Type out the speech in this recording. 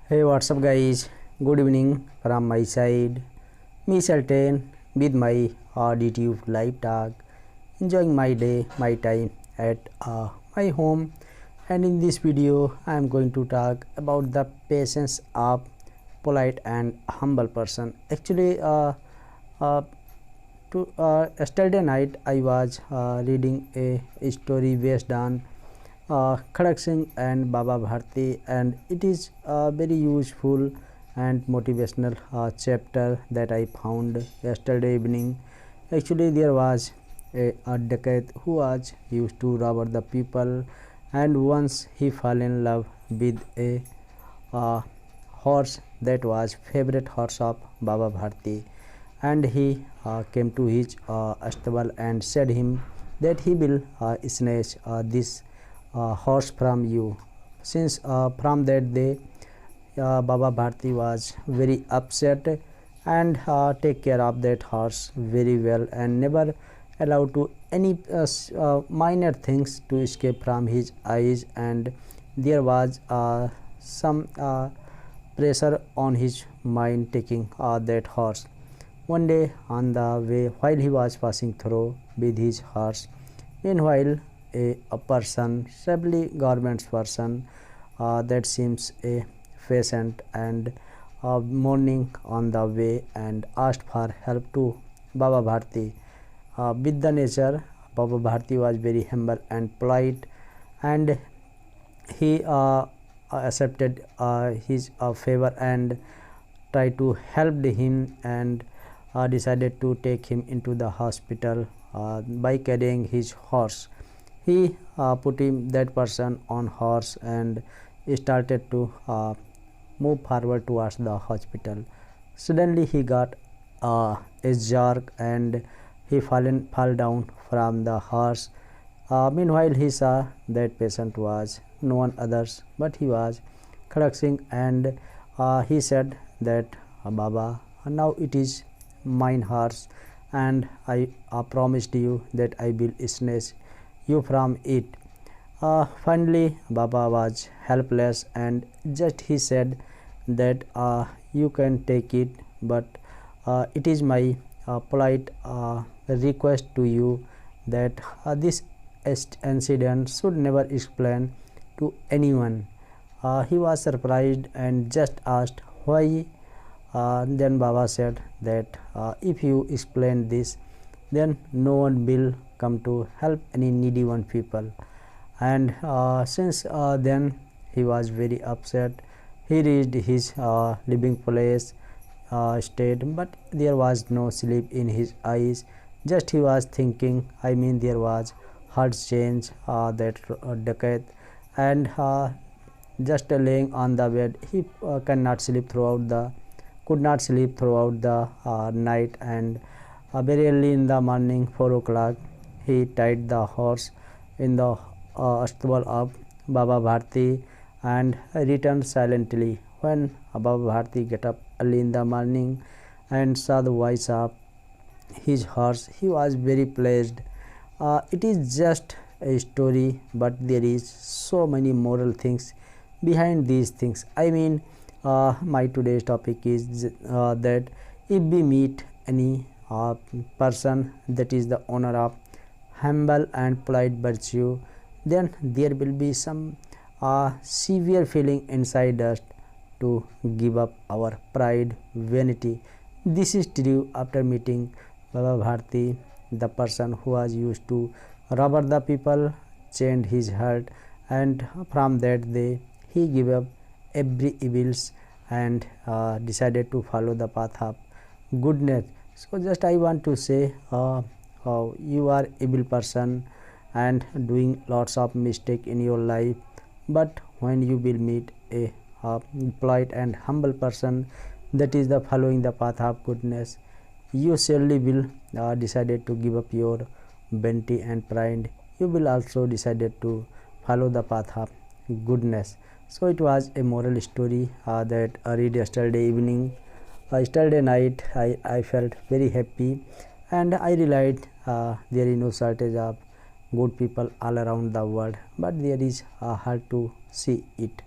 Hey, what's up, guys? Good evening from my side. Me Sultan with my DTU live talk, enjoying my day, my time at my home. And in this video, I am going to talk about the patience of polite and humble person. Actually, uh, yesterday night I was reading a story based on Khadak Singh and Baba Bharti, and it is a very useful and motivational chapter that I found yesterday evening. Actually, there was a dacoit who was used to rob the people, and once he fell in love with a uh, horse that was favorite horse of Baba Bharti, and he came to his stable and said him that he will snatch this horse from you. Since from that day, Baba Bharti was very upset and take care of that horse very well and never allowed to any minor things to escape from his eyes, and there was some pressure on his mind taking that horse. One day on the way, while he was passing through with his horse, meanwhile a person, probably government person, that seems a patient and mourning on the way, and asked for help to Baba Bharti. With the nature, Baba Bharti was very humble and polite, and he accepted his favor and tried to help him, and decided to take him into the hospital by carrying his horse. He put him that person on horse and started to move forward towards the hospital. Suddenly he got a jerk and he fall down from the horse. Meanwhile he saw that patient was no one others but he was Khadak Singh, and he said that Baba, now it is mine horse, and I promised you that I will snatch you from it. Finally Baba was helpless, and just he said that you can take it, but it is my polite request to you that this incident should never explain to anyone. He was surprised and just asked why. Then Baba said that if you explain this, then no one will come to help any needy one people. And since then he was very upset. He reached his living place, stayed, but there was no sleep in his eyes. Just he was thinking, I mean there was hard change that dacoit, and just laying on the bed he could not sleep throughout the night, and very early in the morning 4 o'clock he tied the horse in the stable of Baba Bharti and returned silently. When Baba Bharti get up early in the morning and saw the voice of his horse, he was very pleased. It is just a story, but there is so many moral things behind these things. I mean, my today's topic is that if we meet any person that is the owner of humble and polite virtue, then there will be some severe feeling inside us to give up our pride, vanity. This is true after meeting Baba Bharti, the person who was used to rob the people, changed his heart, and from that day he gave up every evils and decided to follow the path of goodness. So just I want to say, you are evil person and doing lots of mistake in your life, but when you will meet a polite and humble person that is the following the path of goodness, you surely will decided to give up your vanity and pride. You will also decided to follow the path of goodness. So it was a moral story that I read yesterday evening. Yesterday night I felt very happy, and I realized there is no shortage of good people all around the world, but there is hard to see it.